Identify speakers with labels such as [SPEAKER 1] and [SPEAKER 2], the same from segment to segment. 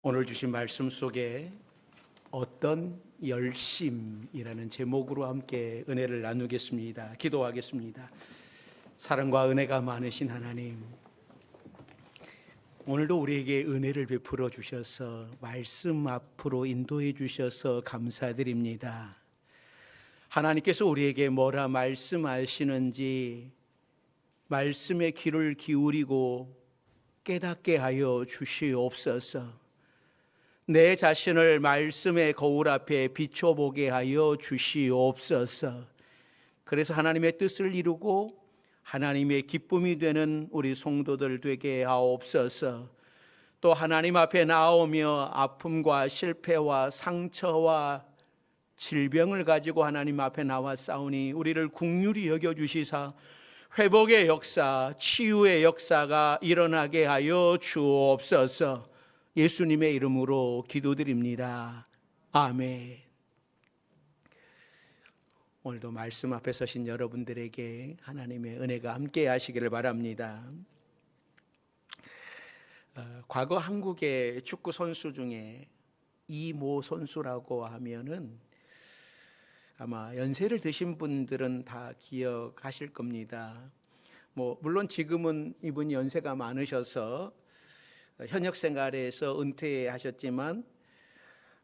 [SPEAKER 1] 오늘 주신 말씀 속에 어떤 열심이라는 제목으로 함께 은혜를 나누겠습니다. 기도하겠습니다. 사랑과 은혜가 많으신 하나님, 오늘도 우리에게 은혜를 베풀어 주셔서 말씀 앞으로 인도해 주셔서 감사드립니다. 하나님께서 우리에게 뭐라 말씀하시는지 말씀의 귀를 기울이고 깨닫게 하여 주시옵소서. 내 자신을 말씀의 거울 앞에 비춰보게 하여 주시옵소서. 그래서 하나님의 뜻을 이루고 하나님의 기쁨이 되는 우리 성도들 되게 하옵소서. 또 하나님 앞에 나오며 아픔과 실패와 상처와 질병을 가지고 하나님 앞에 나와 싸우니 우리를 긍휼히 여겨주시사 회복의 역사, 치유의 역사가 일어나게 하여 주옵소서. 예수님의 이름으로 기도드립니다. 아멘. 오늘도 말씀 앞에 서신 여러분들에게 하나님의 은혜가 함께 하시기를 바랍니다. 과거 한국의 축구 선수 중에 이모 선수라고 하면은 아마 연세를 드신 분들은 다 기억하실 겁니다. 물론 지금은 이분이 연세가 많으셔서 현역 생활에서 은퇴하셨지만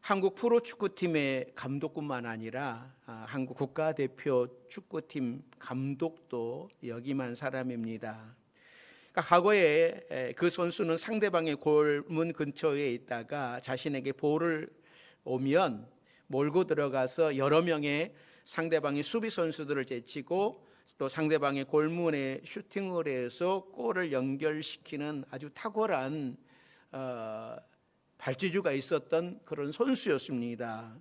[SPEAKER 1] 한국 프로축구팀의 감독뿐만 아니라 한국 국가대표 축구팀 감독도 역임한 사람입니다. 그러니까 과거에 그 선수는 상대방의 골문 근처에 있다가 자신에게 볼을 오면 몰고 들어가서 여러 명의 상대방의 수비 선수들을 제치고 또 상대방의 골문에 슈팅을 해서 골을 연결시키는 아주 탁월한 발재주가 있었던 그런 선수였습니다.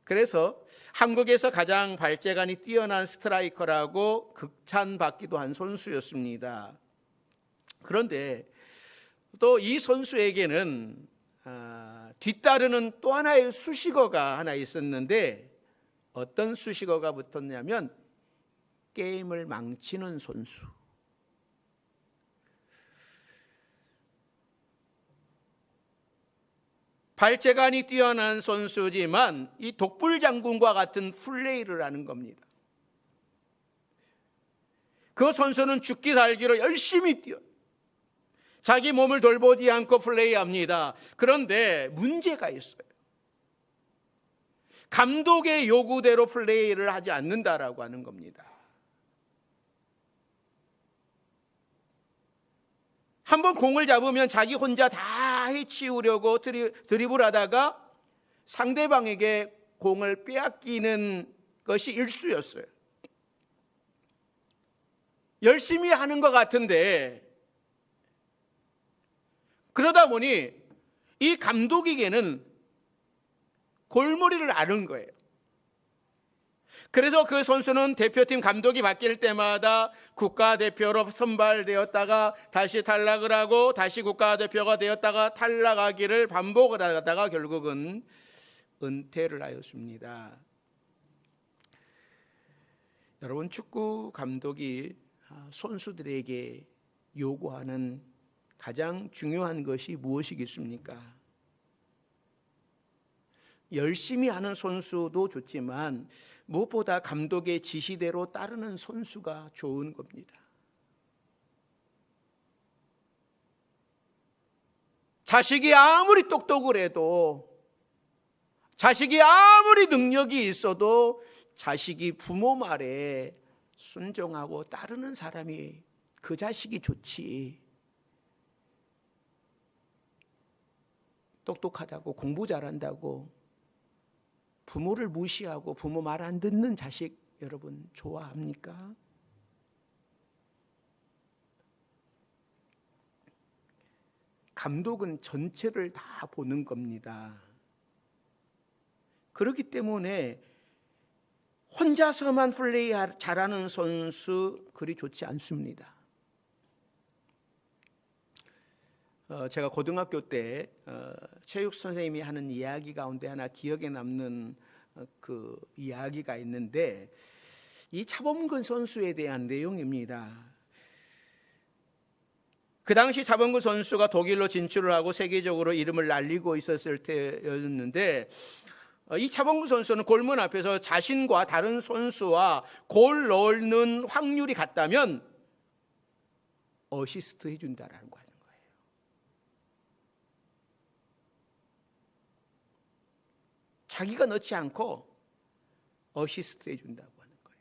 [SPEAKER 1] 그래서 한국에서 가장 발재간이 뛰어난 스트라이커라고 극찬받기도 한 선수였습니다. 그런데 또 이 선수에게는 뒤따르는 또 하나의 수식어가 하나 있었는데 어떤 수식어가 붙었냐면 게임을 망치는 선수. 발재간이 뛰어난 선수지만 이 독불장군과 같은 플레이를 하는 겁니다. 그 선수는 죽기 살기로 열심히 뛰어요. 자기 몸을 돌보지 않고 플레이합니다. 그런데 문제가 있어요. 감독의 요구대로 플레이를 하지 않는다라고 하는 겁니다. 한번 공을 잡으면 자기 혼자 다 해치우려고 드리블하다가 상대방에게 공을 빼앗기는 것이 일수였어요. 열심히 하는 것 같은데 그러다 보니 이 감독에게는 골머리를 앓은 거예요. 그래서 그 선수는 대표팀 감독이 바뀔 때마다 국가대표로 선발되었다가 다시 탈락을 하고 다시 국가대표가 되었다가 탈락하기를 반복을 하다가 결국은 은퇴를 하였습니다. 여러분, 축구 감독이 선수들에게 요구하는 가장 중요한 것이 무엇이겠습니까? 열심히 하는 선수도 좋지만 무엇보다 감독의 지시대로 따르는 선수가 좋은 겁니다. 자식이 아무리 똑똑을 해도 자식이 아무리 능력이 있어도 자식이 부모 말에 순종하고 따르는 사람이 그 자식이 좋지. 똑똑하다고 공부 잘한다고 부모를 무시하고 부모 말 안 듣는 자식 여러분 좋아합니까? 감독은 전체를 다 보는 겁니다. 그렇기 때문에 혼자서만 플레이 잘하는 선수 그리 좋지 않습니다. 제가 고등학교 때 체육 선생님이 하는 이야기 가운데 하나 기억에 남는 그 이야기가 있는데 이 차범근 선수에 대한 내용입니다. 그 당시 차범근 선수가 독일로 진출을 하고 세계적으로 이름을 날리고 있었을 때였는데, 이 차범근 선수는 골문 앞에서 자신과 다른 선수와 골 넣는 확률이 같다면 어시스트 해준다라는 거예요. 자기가 넣지 않고 어시스트 해준다고 하는 거예요.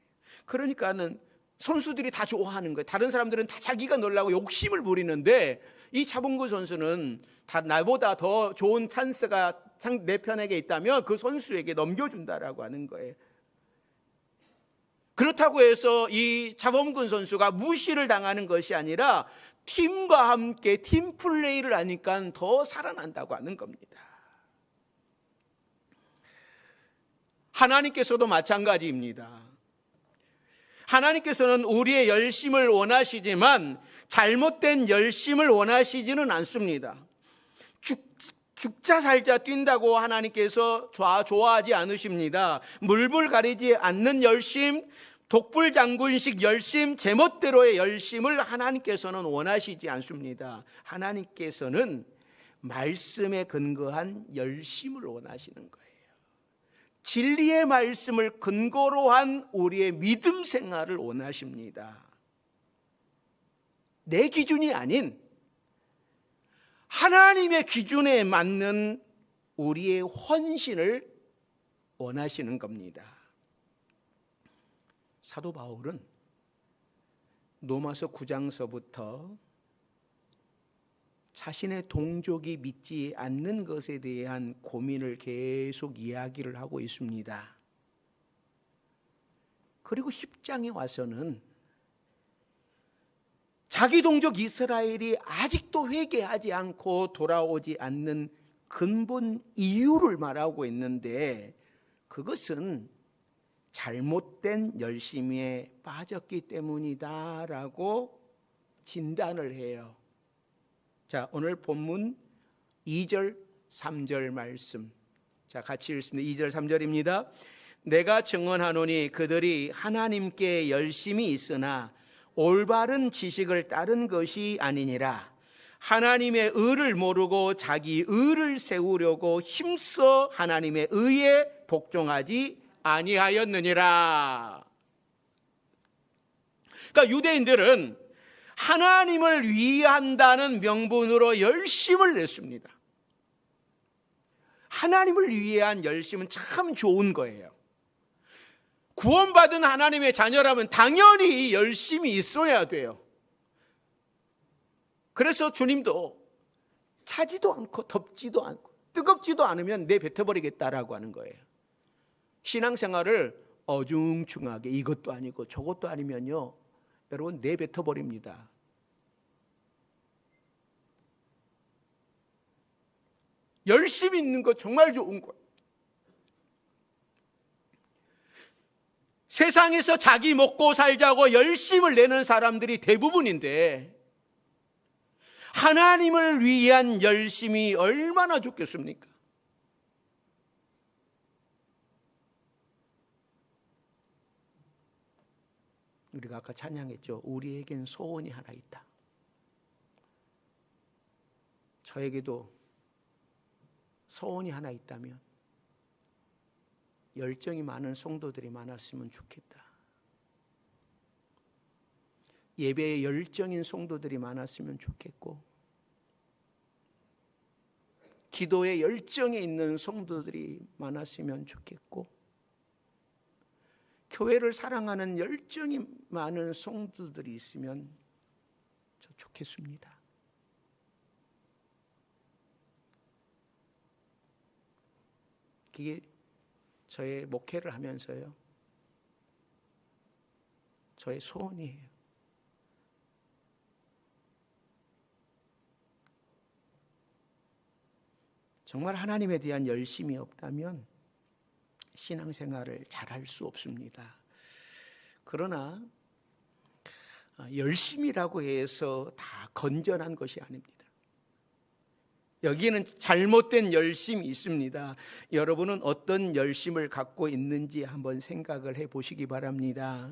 [SPEAKER 1] 그러니까는 선수들이 다 좋아하는 거예요. 다른 사람들은 다 자기가 넣으려고 욕심을 부리는데, 이 차범근 선수는 다 나보다 더 좋은 찬스가 내 편에게 있다면 그 선수에게 넘겨준다라고 하는 거예요. 그렇다고 해서 이 차범근 선수가 무시를 당하는 것이 아니라 팀과 함께 팀 플레이를 하니까 더 살아난다고 하는 겁니다. 하나님께서도 마찬가지입니다. 하나님께서는 우리의 열심을 원하시지만 잘못된 열심을 원하시지는 않습니다. 죽자 살자 뛴다고 하나님께서 좋아하지 않으십니다. 물불 가리지 않는 열심, 독불장군식 열심, 제멋대로의 열심을 하나님께서는 원하시지 않습니다. 하나님께서는 말씀에 근거한 열심을 원하시는 거예요. 진리의 말씀을 근거로 한 우리의 믿음 생활을 원하십니다. 내 기준이 아닌 하나님의 기준에 맞는 우리의 헌신을 원하시는 겁니다. 사도 바울은 로마서 9장서부터 자신의 동족이 믿지 않는 것에 대한 고민을 계속 이야기를 하고 있습니다. 그리고 10장에 와서는 자기 동족 이스라엘이 아직도 회개하지 않고 돌아오지 않는 근본 이유를 말하고 있는데, 그것은 잘못된 열심에 빠졌기 때문이다라고 진단을 해요. 자, 오늘 본문 2절 3절 말씀, 자 같이 읽습니다. 2절 3절입니다. 내가 증언하노니 그들이 하나님께 열심히 있으나 올바른 지식을 따른 것이 아니니라. 하나님의 의를 모르고 자기 의를 세우려고 힘써 하나님의 의에 복종하지 아니하였느니라. 그러니까 유대인들은 하나님을 위한다는 명분으로 열심을 냈습니다. 하나님을 위한 열심은 참 좋은 거예요. 구원받은 하나님의 자녀라면 당연히 열심이 있어야 돼요. 그래서 주님도 차지도 않고 덥지도 않고 뜨겁지도 않으면 내뱉어버리겠다라고 하는 거예요. 신앙생활을 어중충하게 이것도 아니고 저것도 아니면요, 여러분 내뱉어버립니다. 열심히 있는 거 정말 좋은 거예요. 세상에서 자기 먹고 살자고 열심을 내는 사람들이 대부분인데, 하나님을 위한 열심이 얼마나 좋겠습니까? 우리가 아까 찬양했죠. 우리에겐 소원이 하나 있다. 저에게도 소원이 하나 있다면 열정이 많은 성도들이 많았으면 좋겠다. 예배에 열정인 성도들이 많았으면 좋겠고, 기도에 열정이 있는 성도들이 많았으면 좋겠고, 교회를 사랑하는 열정이 많은 성도들이 있으면 좋겠습니다. 그게 저의 목회를 하면서요, 저의 소원이에요. 정말 하나님에 대한 열심이 없다면 신앙생활을 잘할 수 없습니다. 그러나 열심이라고 해서 다 건전한 것이 아닙니다. 여기에는 잘못된 열심이 있습니다. 여러분은 어떤 열심을 갖고 있는지 한번 생각을 해보시기 바랍니다.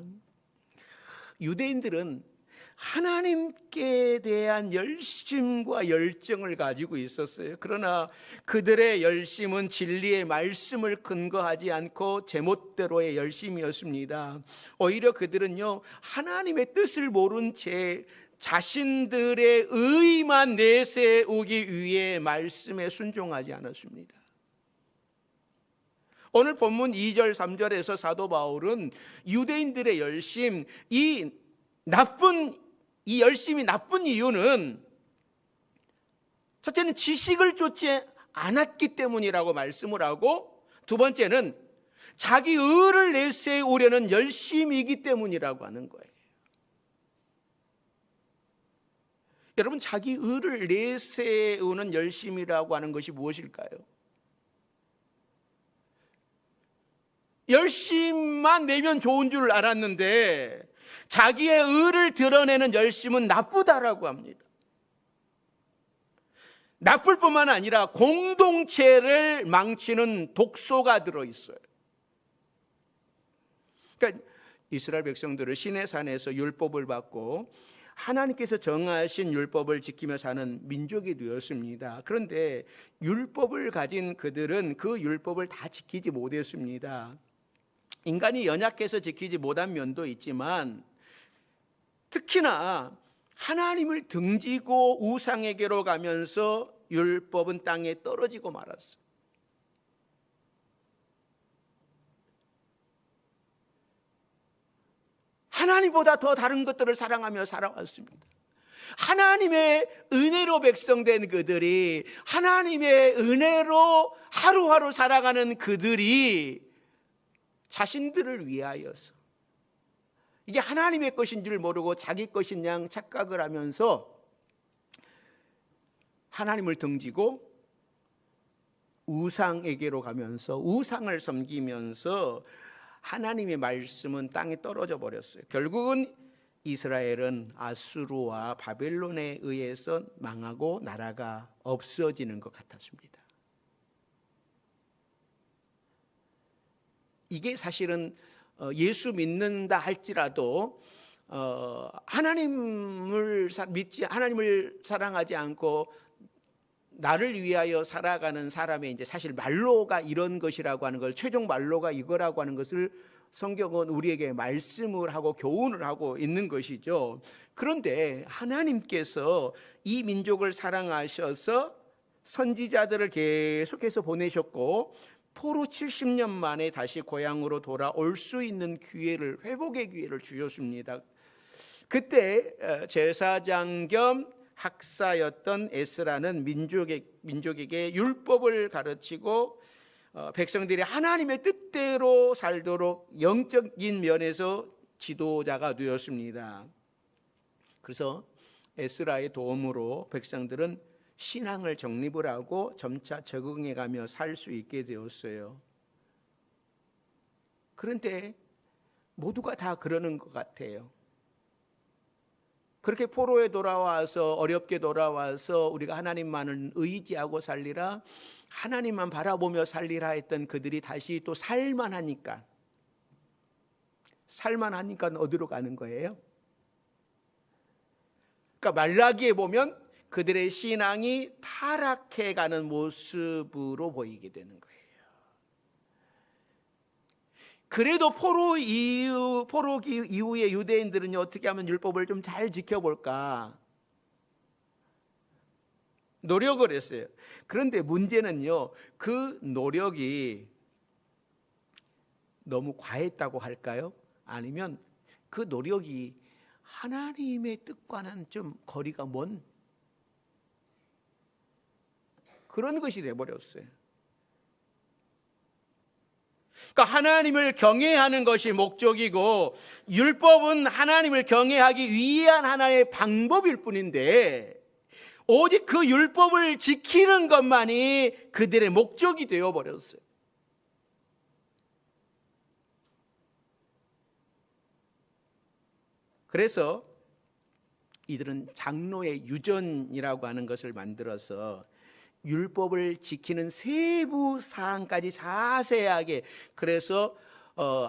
[SPEAKER 1] 유대인들은 하나님께 대한 열심과 열정을 가지고 있었어요. 그러나 그들의 열심은 진리의 말씀을 근거하지 않고 제멋대로의 열심이었습니다. 오히려 그들은요, 하나님의 뜻을 모른 채 자신들의 의만 내세우기 위해 말씀에 순종하지 않았습니다. 오늘 본문 2절 3절에서 사도 바울은 유대인들의 열심, 이 열심이 나쁜 이유는 첫째는 지식을 쫓지 않았기 때문이라고 말씀을 하고, 두 번째는 자기 의를 내세우려는 열심이기 때문이라고 하는 거예요. 여러분, 자기 의를 내세우는 열심이라고 하는 것이 무엇일까요? 열심만 내면 좋은 줄 알았는데 자기의 의를 드러내는 열심은 나쁘다라고 합니다. 나쁠 뿐만 아니라 공동체를 망치는 독소가 들어있어요. 그러니까 이스라엘 백성들은 시내산에서 율법을 받고 하나님께서 정하신 율법을 지키며 사는 민족이 되었습니다. 그런데 율법을 가진 그들은 그 율법을 다 지키지 못했습니다. 인간이 연약해서 지키지 못한 면도 있지만 특히나 하나님을 등지고 우상에게로 가면서 율법은 땅에 떨어지고 말았어요. 하나님보다 더 다른 것들을 사랑하며 살아왔습니다. 하나님의 은혜로 백성된 그들이, 하나님의 은혜로 하루하루 살아가는 그들이 자신들을 위하여서 이게 하나님의 것인 줄 모르고 자기 것인 양 착각을 하면서 하나님을 등지고 우상에게로 가면서 우상을 섬기면서 하나님의 말씀은 땅에 떨어져 버렸어요. 결국은 이스라엘은 아수르와 바벨론에 의해서 망하고 나라가 없어지는 것 같았습니다. 이게 사실은 예수 믿는다 할지라도 하나님을 믿지, 하나님을 사랑하지 않고 나를 위하여 살아가는 사람의 이제 사실 말로가 이런 것이라고 하는 걸, 최종 말로가 이거라고 하는 것을 성경은 우리에게 말씀을 하고 교훈을 하고 있는 것이죠. 그런데 하나님께서 이 민족을 사랑하셔서 선지자들을 계속해서 보내셨고 포로 70년 만에 다시 고향으로 돌아올 수 있는 기회를, 회복의 기회를 주셨습니다. 그때 제사장 겸 학사였던 에스라는 민족에게 율법을 가르치고 백성들이 하나님의 뜻대로 살도록 영적인 면에서 지도자가 되었습니다. 그래서 에스라의 도움으로 백성들은 신앙을 정립을 하고 점차 적응해가며 살 수 있게 되었어요. 그런데 모두가 다 그러는 것 같아요. 그렇게 포로에 돌아와서, 어렵게 돌아와서 우리가 하나님만을 의지하고 살리라, 하나님만 바라보며 살리라 했던 그들이 다시 또 살만하니까 어디로 가는 거예요? 그러니까 말라기에 보면 그들의 신앙이 타락해가는 모습으로 보이게 되는 거예요. 그래도 포로 이후에 유대인들은 어떻게 하면 율법을 좀 잘 지켜볼까 노력을 했어요. 그런데 문제는요, 그 노력이 너무 과했다고 할까요? 아니면 그 노력이 하나님의 뜻과는 좀 거리가 먼 그런 것이 돼버렸어요. 그러니까 하나님을 경외하는 것이 목적이고 율법은 하나님을 경외하기 위한 하나의 방법일 뿐인데 오직 그 율법을 지키는 것만이 그들의 목적이 되어버렸어요. 그래서 이들은 장로의 유전이라고 하는 것을 만들어서 율법을 지키는 세부 사항까지 자세하게, 그래서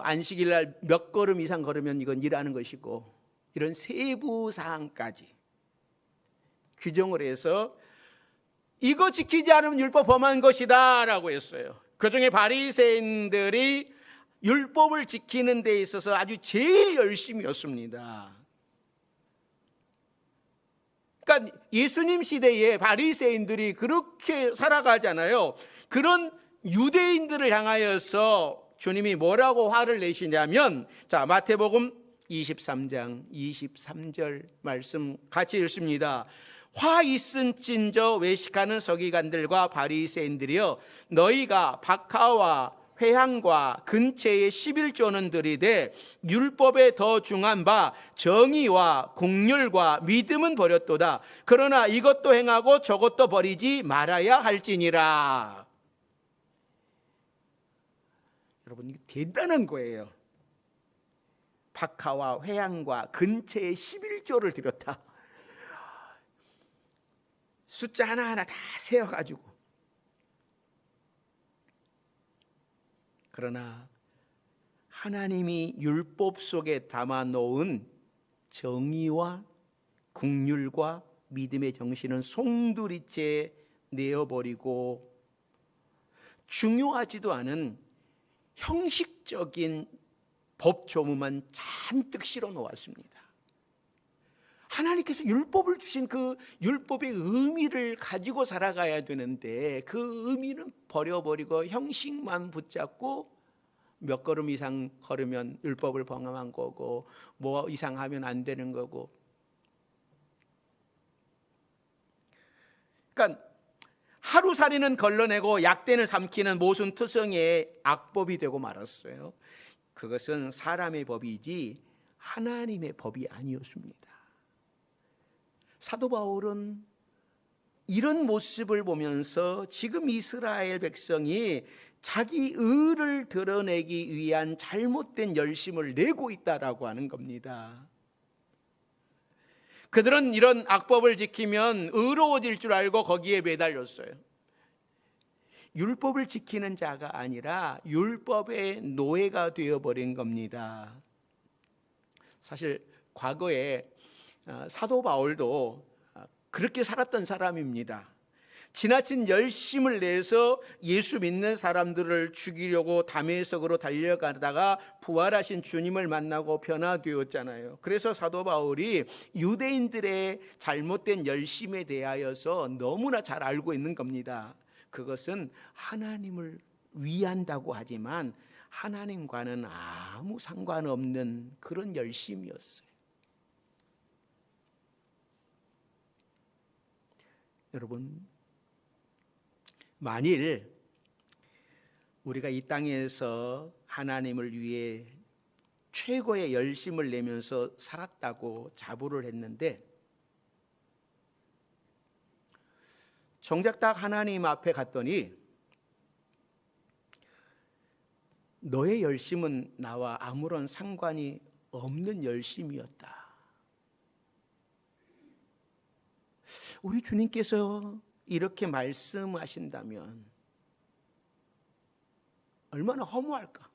[SPEAKER 1] 안식일 날 몇 걸음 이상 걸으면 이건 일하는 것이고 이런 세부 사항까지 규정을 해서 이거 지키지 않으면 율법 범한 것이다 라고 했어요. 그중에 바리새인들이 율법을 지키는 데 있어서 아주 제일 열심이었습니다. 그러니까 예수님 시대에 바리새인들이 그렇게 살아가잖아요. 그런 유대인들을 향하여서 주님이 뭐라고 화를 내시냐면, 자, 마태복음 23장 23절 말씀 같이 읽습니다. 화 있은찐저 외식하는 서기관들과 바리새인들이여, 너희가 박하와 회향과 근체의 11조는 들이되 율법에 더 중한 바 정의와 국률과 믿음은 버렸도다. 그러나 이것도 행하고 저것도 버리지 말아야 할지니라. 여러분, 이게 대단한 거예요. 박하와 회향과 근체의 11조를 드렸다. 숫자 하나하나 다 세어가지고. 그러나 하나님이 율법 속에 담아놓은 정의와 국률과 믿음의 정신은 송두리째 내어버리고 중요하지도 않은 형식적인 법조문만 잔뜩 실어 놓았습니다. 하나님께서 율법을 주신 그 율법의 의미를 가지고 살아가야 되는데 그 의미는 버려버리고 형식만 붙잡고 몇 걸음 이상 걸으면 율법을 범한 거고 뭐 이상 하면 안 되는 거고. 그러니까 하루살이는 걸러내고 약대는 삼키는 모순투성이의 악법이 되고 말았어요. 그것은 사람의 법이지 하나님의 법이 아니었습니다. 사도 바울은 이런 모습을 보면서 지금 이스라엘 백성이 자기 의를 드러내기 위한 잘못된 열심을 내고 있다라고 하는 겁니다. 그들은 이런 악법을 지키면 의로워질 줄 알고 거기에 매달렸어요. 율법을 지키는 자가 아니라 율법의 노예가 되어버린 겁니다. 사실 과거에 사도 바울도 그렇게 살았던 사람입니다. 지나친 열심을 내서 예수 믿는 사람들을 죽이려고 다메섹으로 달려가다가 부활하신 주님을 만나고 변화되었잖아요. 그래서 사도 바울이 유대인들의 잘못된 열심에 대하여서 너무나 잘 알고 있는 겁니다. 그것은 하나님을 위한다고 하지만 하나님과는 아무 상관없는 그런 열심이었어요. 여러분, 만일 우리가 이 땅에서 하나님을 위해 최고의 열심을 내면서 살았다고 자부를 했는데 정작 딱 하나님 앞에 갔더니 너의 열심은 나와 아무런 상관이 없는 열심이었다. 우리 주님께서 이렇게 말씀하신다면 얼마나 허무할까?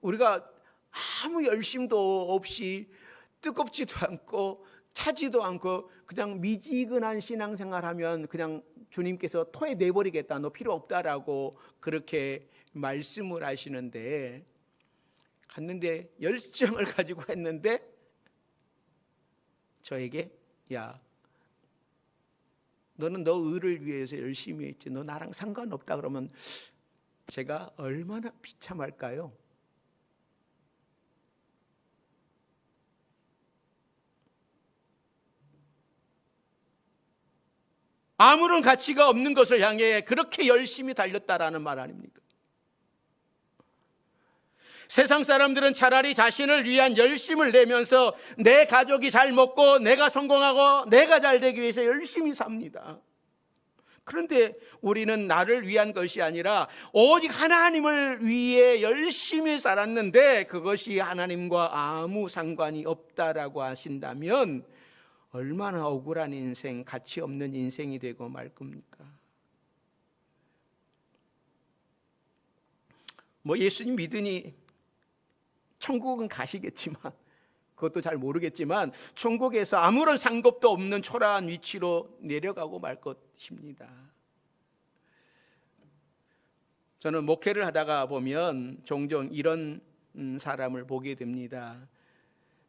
[SPEAKER 1] 우리가 아무 열심도 없이 뜨겁지도 않고 차지도 않고 그냥 미지근한 신앙생활하면 그냥 주님께서 토해 내버리겠다, 너 필요 없다라고 그렇게 말씀을 하시는데 갔는데 열정을 가지고 했는데 저에게 야, 너는 너 의를 위해서 열심히 했지, 너 나랑 상관없다 그러면 제가 얼마나 비참할까요? 아무런 가치가 없는 것을 향해 그렇게 열심히 달렸다라는 말 아닙니까? 세상 사람들은 차라리 자신을 위한 열심을 내면서 내 가족이 잘 먹고 내가 성공하고 내가 잘 되기 위해서 열심히 삽니다. 그런데 우리는 나를 위한 것이 아니라 오직 하나님을 위해 열심히 살았는데 그것이 하나님과 아무 상관이 없다라고 하신다면 얼마나 억울한 인생, 가치 없는 인생이 되고 말 겁니까? 뭐 예수님 믿으니 천국은 가시겠지만, 그것도 잘 모르겠지만 천국에서 아무런 상급도 없는 초라한 위치로 내려가고 말 것입니다. 저는 목회를 하다가 보면 종종 이런 사람을 보게 됩니다.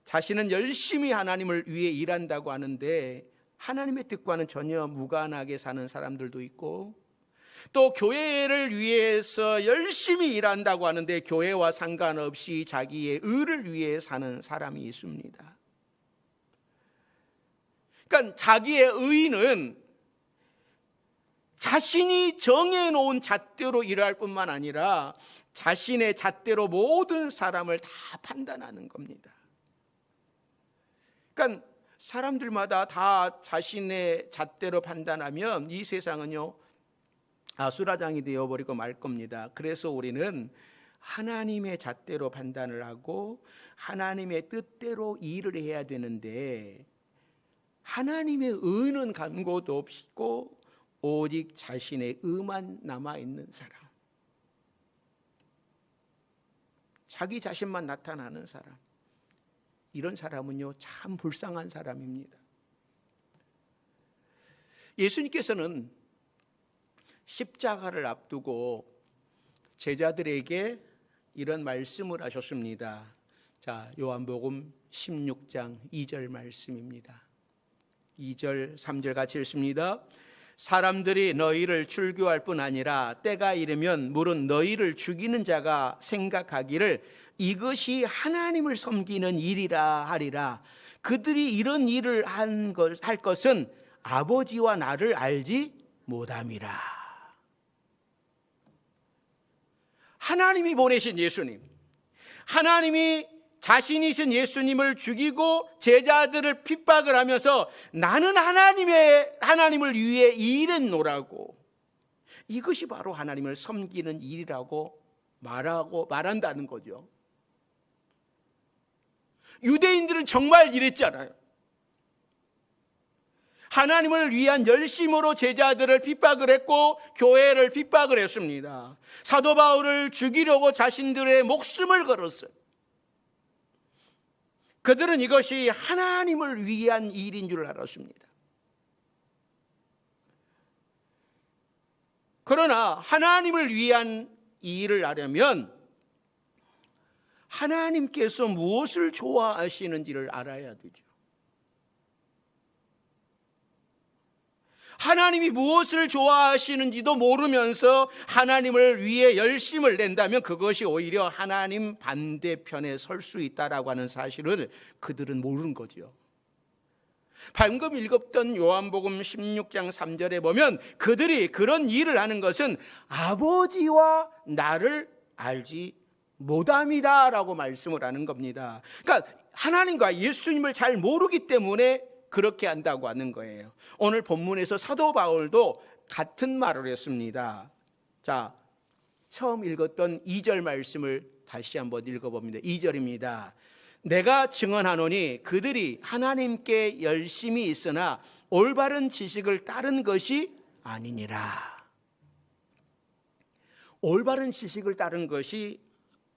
[SPEAKER 1] 자신은 열심히 하나님을 위해 일한다고 하는데 하나님의 뜻과는 전혀 무관하게 사는 사람들도 있고, 또 교회를 위해서 열심히 일한다고 하는데 교회와 상관없이 자기의 의를 위해 사는 사람이 있습니다. 그러니까 자기의 의는 자신이 정해놓은 잣대로 일할 뿐만 아니라 자신의 잣대로 모든 사람을 다 판단하는 겁니다. 그러니까 사람들마다 다 자신의 잣대로 판단하면 이 세상은요, 아수라장이 되어버리고 말 겁니다. 그래서 우리는 하나님의 잣대로 판단을 하고 하나님의 뜻대로 일을 해야 되는데, 하나님의 의는 간 곳도 없고 오직 자신의 의만 남아있는 사람, 자기 자신만 나타나는 사람, 이런 사람은요 참 불쌍한 사람입니다. 예수님께서는 십자가를 앞두고 제자들에게 이런 말씀을 하셨습니다. 자, 요한복음 16장 2절 말씀입니다. 2절 3절 같이 읽습니다. 사람들이 너희를 출교할 뿐 아니라 때가 이르면 물은 너희를 죽이는 자가 생각하기를 이것이 하나님을 섬기는 일이라 하리라. 그들이 이런 일을 할 것은 아버지와 나를 알지 못함이라. 하나님이 보내신 예수님, 하나님이 자신이신 예수님을 죽이고 제자들을 핍박을 하면서 나는 하나님을 위해 일했노라고, 이것이 바로 하나님을 섬기는 일이라고 말한다는 거죠. 유대인들은 정말 이랬잖아요. 하나님을 위한 열심으로 제자들을 핍박을 했고 교회를 핍박을 했습니다. 사도 바울을 죽이려고 자신들의 목숨을 걸었어요. 그들은 이것이 하나님을 위한 일인 줄 알았습니다. 그러나 하나님을 위한 일을 하려면 하나님께서 무엇을 좋아하시는지를 알아야 되죠. 하나님이 무엇을 좋아하시는지도 모르면서 하나님을 위해 열심을 낸다면 그것이 오히려 하나님 반대편에 설 수 있다라고 하는 사실을 그들은 모르는 거죠. 방금 읽었던 요한복음 16장 3절에 보면 그들이 그런 일을 하는 것은 아버지와 나를 알지 못함이다라고 말씀을 하는 겁니다. 그러니까 하나님과 예수님을 잘 모르기 때문에 그렇게 한다고 하는 거예요. 오늘 본문에서 사도 바울도 같은 말을 했습니다. 자, 처음 읽었던 2절 말씀을 다시 한번 읽어봅니다. 2절입니다. 내가 증언하노니 그들이 하나님께 열심히 있으나 올바른 지식을 따른 것이 아니니라. 올바른 지식을 따른 것이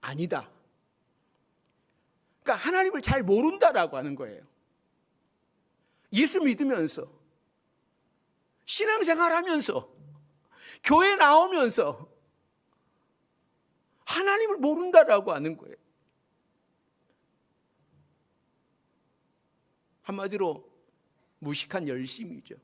[SPEAKER 1] 아니다. 그러니까 하나님을 잘 모른다라고 하는 거예요. 예수 믿으면서, 신앙생활하면서, 교회 나오면서 하나님을 모른다라고 하는 거예요. 한마디로 무식한 열심이죠.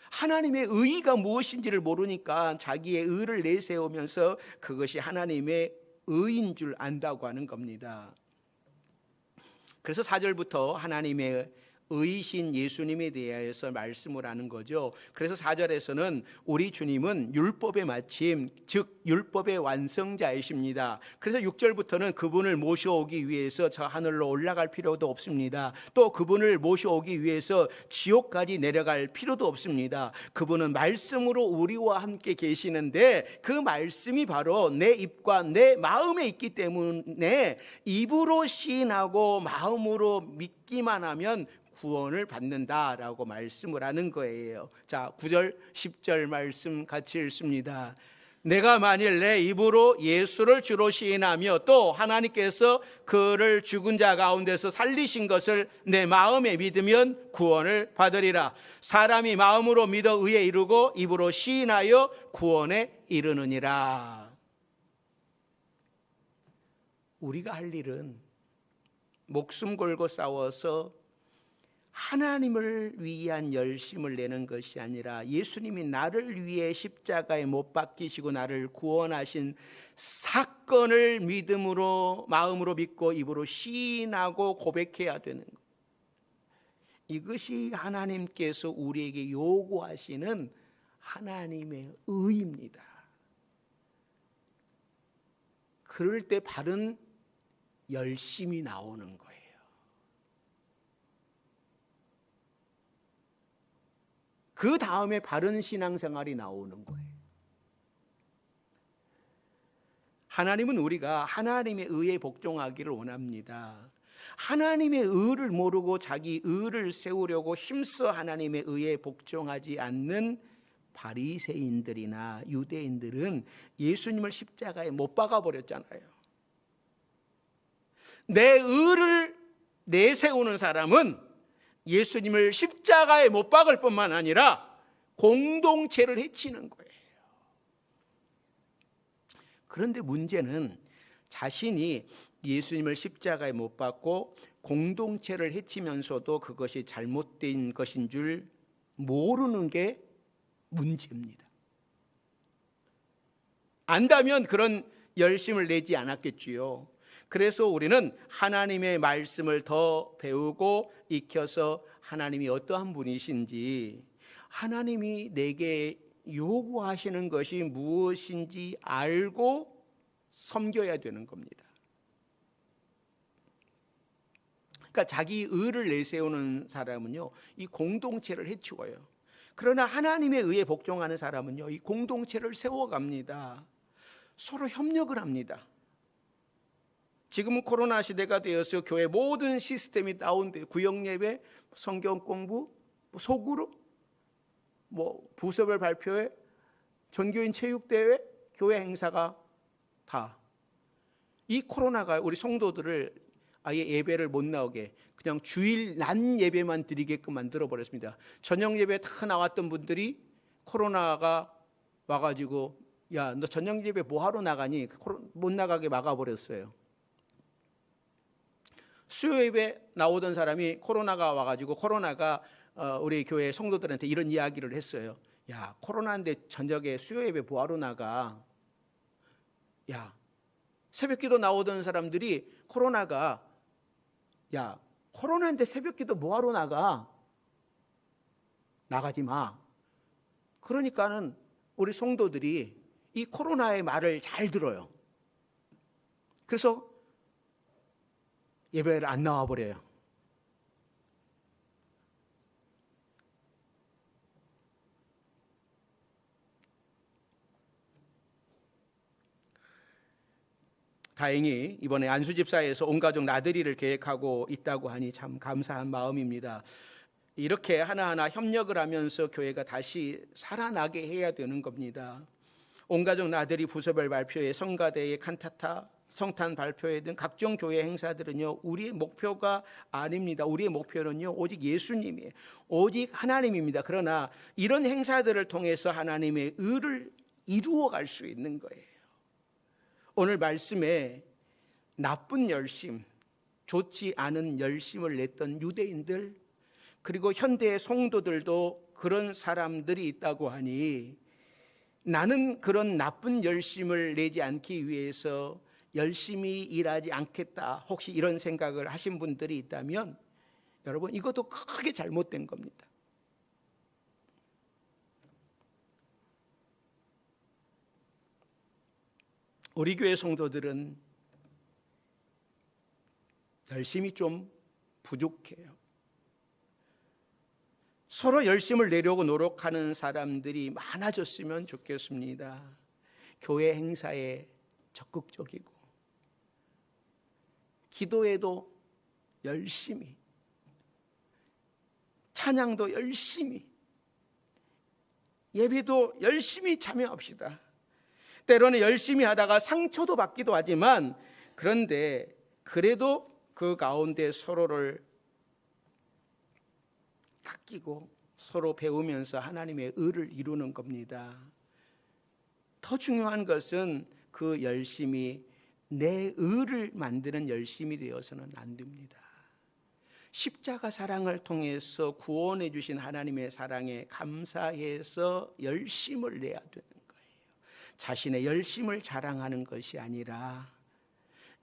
[SPEAKER 1] 하나님의 의의가 무엇인지를 모르니까 자기의 의를 내세우면서 그것이 하나님의 의인 줄 안다고 하는 겁니다. 그래서 4절부터 하나님의 의이신 예수님에 대해서 말씀을 하는 거죠. 그래서 4절에서는 우리 주님은 율법의 마침, 즉 율법의 완성자이십니다. 그래서 6절부터는 그분을 모셔오기 위해서 저 하늘로 올라갈 필요도 없습니다. 또 그분을 모셔오기 위해서 지옥까지 내려갈 필요도 없습니다. 그분은 말씀으로 우리와 함께 계시는데 그 말씀이 바로 내 입과 내 마음에 있기 때문에 입으로 시인하고 마음으로 믿기만 하면 구원을 받는다라고 말씀을 하는 거예요. 자, 9절 10절 말씀 같이 읽습니다. 내가 만일 내 입으로 예수를 주로 시인하며 또 하나님께서 그를 죽은 자 가운데서 살리신 것을 내 마음에 믿으면 구원을 받으리라. 사람이 마음으로 믿어 의에 이르고 입으로 시인하여 구원에 이르느니라. 우리가 할 일은 목숨 걸고 싸워서 하나님을 위한 열심을 내는 것이 아니라 예수님이 나를 위해 십자가에 못 박히시고 나를 구원하신 사건을 믿음으로 마음으로 믿고 입으로 시인하고 고백해야 되는 것. 이것이 하나님께서 우리에게 요구하시는 하나님의 의입니다. 그럴 때 바른 열심이 나오는 거예요. 그 다음에 바른 신앙생활이 나오는 거예요. 하나님은 우리가 하나님의 의에 복종하기를 원합니다. 하나님의 의를 모르고 자기 의를 세우려고 힘써 하나님의 의에 복종하지 않는 바리새인들이나 유대인들은 예수님을 십자가에 못 박아 버렸잖아요. 내 의를 내세우는 사람은 예수님을 십자가에 못 박을 뿐만 아니라 공동체를 해치는 거예요. 그런데 문제는 자신이 예수님을 십자가에 못 박고 공동체를 해치면서도 그것이 잘못된 것인 줄 모르는 게 문제입니다. 안다면 그런 열심을 내지 않았겠지요. 그래서 우리는 하나님의 말씀을 더 배우고 익혀서 하나님이 어떠한 분이신지, 하나님이 내게 요구하시는 것이 무엇인지 알고 섬겨야 되는 겁니다. 그러니까 자기 의를 내세우는 사람은요, 이 공동체를 해치워요. 그러나 하나님의 의에 복종하는 사람은요, 이 공동체를 세워갑니다. 서로 협력을 합니다. 지금은 코로나 시대가 되어서 교회 모든 시스템이 다운돼요. 구역예배, 성경 공부, 소그룹, 부서별 발표회, 전교인 체육대회, 교회 행사가 다. 이 코로나가 우리 성도들을 아예 예배를 못 나오게 그냥 주일 낮 예배만 드리게끔 만들어버렸습니다. 저녁 예배 다 나왔던 분들이 코로나가 와가지고 야, 너 저녁 예배 뭐하러 나가니? 못 나가게 막아버렸어요. 수요 예배 나오던 사람이 코로나가 와가지고 코로나가 우리 교회 성도들한테 이런 이야기를 했어요. 야, 코로나인데 저녁에 수요 예배 뭐하러 나가? 야, 새벽기도 나오던 사람들이 코로나가 야, 코로나인데 새벽기도 뭐하러 나가? 나가지 마. 그러니까는 우리 성도들이 이 코로나의 말을 잘 들어요. 그래서 예배를 안 나와버려요. 다행히 이번에 안수집사에서 온가족 나들이를 계획하고 있다고 하니 참 감사한 마음입니다. 이렇게 하나하나 협력을 하면서 교회가 다시 살아나게 해야 되는 겁니다. 온가족 나들이 부서별 발표회, 성가대회, 칸타타, 성탄 발표회 등 각종 교회 행사들은요, 우리의 목표가 아닙니다. 우리의 목표는요, 오직 예수님이에요. 오직 하나님입니다. 그러나 이런 행사들을 통해서 하나님의 의를 이루어 갈 수 있는 거예요. 오늘 말씀에 나쁜 열심, 좋지 않은 열심을 냈던 유대인들, 그리고 현대의 성도들도 그런 사람들이 있다고 하니 나는 그런 나쁜 열심을 내지 않기 위해서 열심히 일하지 않겠다, 혹시 이런 생각을 하신 분들이 있다면 여러분, 이것도 크게 잘못된 겁니다. 우리 교회 성도들은 열심히 좀 부족해요. 서로 열심을 내려고 노력하는 사람들이 많아졌으면 좋겠습니다. 교회 행사에 적극적이고 기도에도 열심히, 찬양도 열심히, 예배도 열심히 참여합시다. 때로는 열심히 하다가 상처도 받기도 하지만, 그런데 그래도 그 가운데 서로를 아끼고 서로 배우면서 하나님의 의를 이루는 겁니다. 더 중요한 것은 그 열심이 내 의를 만드는 열심이 되어서는 안 됩니다. 십자가 사랑을 통해서 구원해 주신 하나님의 사랑에 감사해서 열심을 내야 되는 거예요. 자신의 열심을 자랑하는 것이 아니라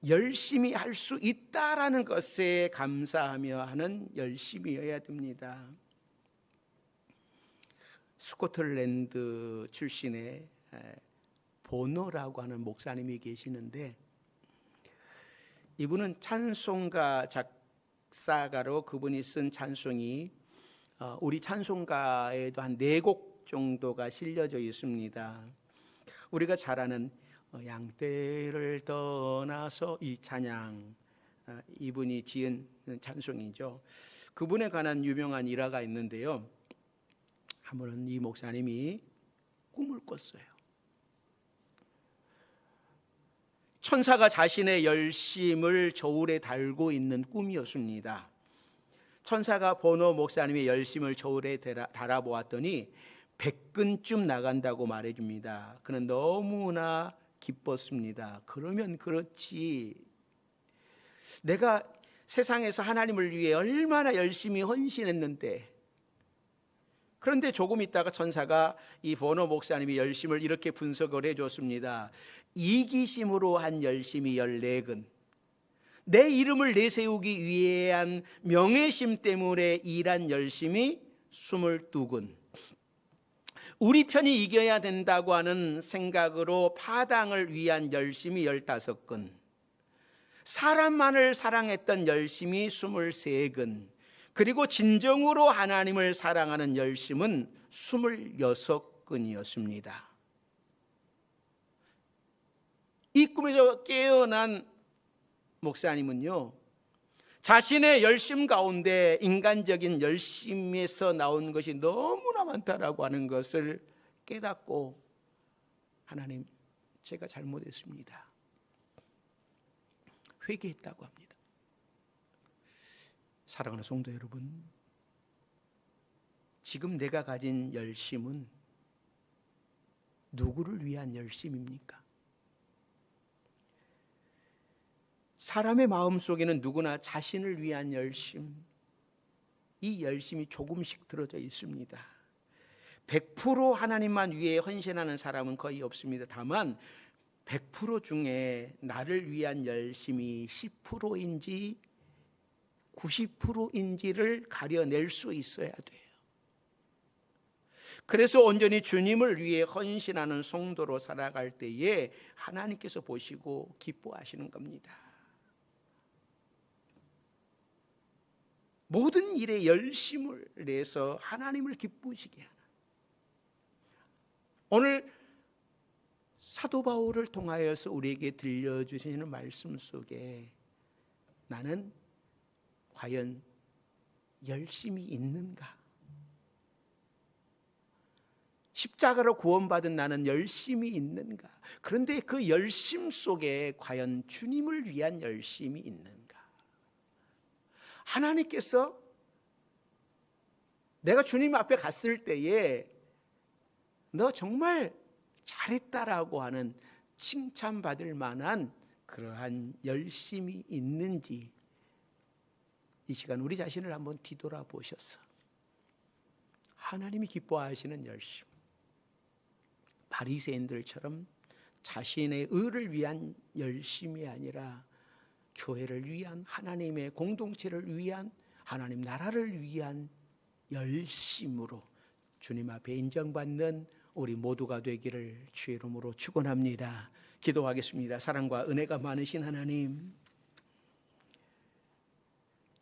[SPEAKER 1] 열심히 할 수 있다라는 것에 감사하며 하는 열심이어야 됩니다. 스코틀랜드 출신의 보노라고 하는 목사님이 계시는데, 이분은 찬송가 작사가로 그분이 쓴 찬송이 우리 찬송가에도 한 4곡 정도가 실려져 있습니다. 우리가 잘 아는 양떼를 떠나서 이 찬양, 이분이 지은 찬송이죠. 그분에 관한 유명한 일화가 있는데요. 한 번은 이 목사님이 꿈을 꿨어요. 천사가 자신의 열심을 저울에 달고 있는 꿈이었습니다. 천사가 보노 목사님의 열심을 저울에 달아보았더니 100근쯤 나간다고 말해줍니다. 그는 너무나 기뻤습니다. 그러면 그렇지, 내가 세상에서 하나님을 위해 얼마나 열심히 헌신했는데. 그런데 조금 있다가 천사가 이 보노 목사님의 열심을 이렇게 분석을 해줬습니다. 이기심으로 한 열심이 14근, 내 이름을 내세우기 위한 명예심 때문에 일한 열심이 22근, 우리 편이 이겨야 된다고 하는 생각으로 파당을 위한 열심이 15근, 사람만을 사랑했던 열심이 23근, 그리고 진정으로 하나님을 사랑하는 열심은 26근이었습니다. 이 꿈에서 깨어난 목사님은요, 자신의 열심 가운데 인간적인 열심에서 나온 것이 너무나 많다라고 하는 것을 깨닫고, 하나님, 제가 잘못했습니다, 회개했다고 합니다. 사랑하는 성도 여러분, 지금 내가 가진 열심은 누구를 위한 열심입니까? 사람의 마음속에는 누구나 자신을 위한 열심, 이 열심이 조금씩 들어져 있습니다. 100% 하나님만 위해 헌신하는 사람은 거의 없습니다. 다만 100% 중에 나를 위한 열심이 10%인지 90%인지를 가려낼 수 있어야 돼요. 그래서 온전히 주님을 위해 헌신하는 성도로 살아갈 때에 하나님께서 보시고 기뻐하시는 겁니다. 모든 일에 열심을 내서 하나님을 기쁘시게 하는, 오늘 사도 바울을 통하여서 우리에게 들려주시는 말씀 속에 나는 과연 열심이 있는가? 십자가로 구원받은 나는 열심이 있는가? 그런데 그 열심 속에 과연 주님을 위한 열심이 있는가? 하나님께서 내가 주님 앞에 갔을 때에 너 정말 잘했다라고 하는 칭찬받을 만한 그러한 열심이 있는지, 이 시간 우리 자신을 한번 뒤돌아보셔서 하나님이 기뻐하시는 열심, 바리새인들처럼 자신의 의를 위한 열심이 아니라 교회를 위한, 하나님의 공동체를 위한, 하나님 나라를 위한 열심으로 주님 앞에 인정받는 우리 모두가 되기를 주의 이름으로 축원합니다. 기도하겠습니다. 사랑과 은혜가 많으신 하나님,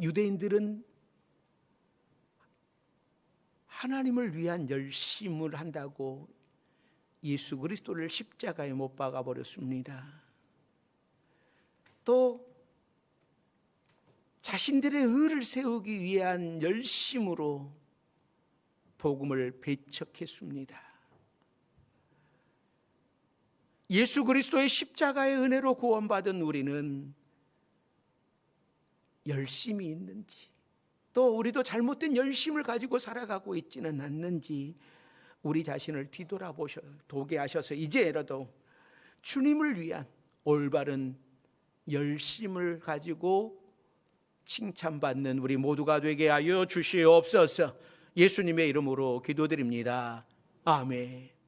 [SPEAKER 1] 유대인들은 하나님을 위한 열심을 한다고 예수 그리스도를 십자가에 못 박아 버렸습니다. 또 자신들의 의를 세우기 위한 열심으로 복음을 배척했습니다. 예수 그리스도의 십자가의 은혜로 구원받은 우리는 열심이 있는지, 또 우리도 잘못된 열심을 가지고 살아가고 있지는 않는지 우리 자신을 뒤돌아보게 하셔서 이제라도 주님을 위한 올바른 열심을 가지고 칭찬받는 우리 모두가 되게 하여 주시옵소서. 예수님의 이름으로 기도드립니다. 아멘.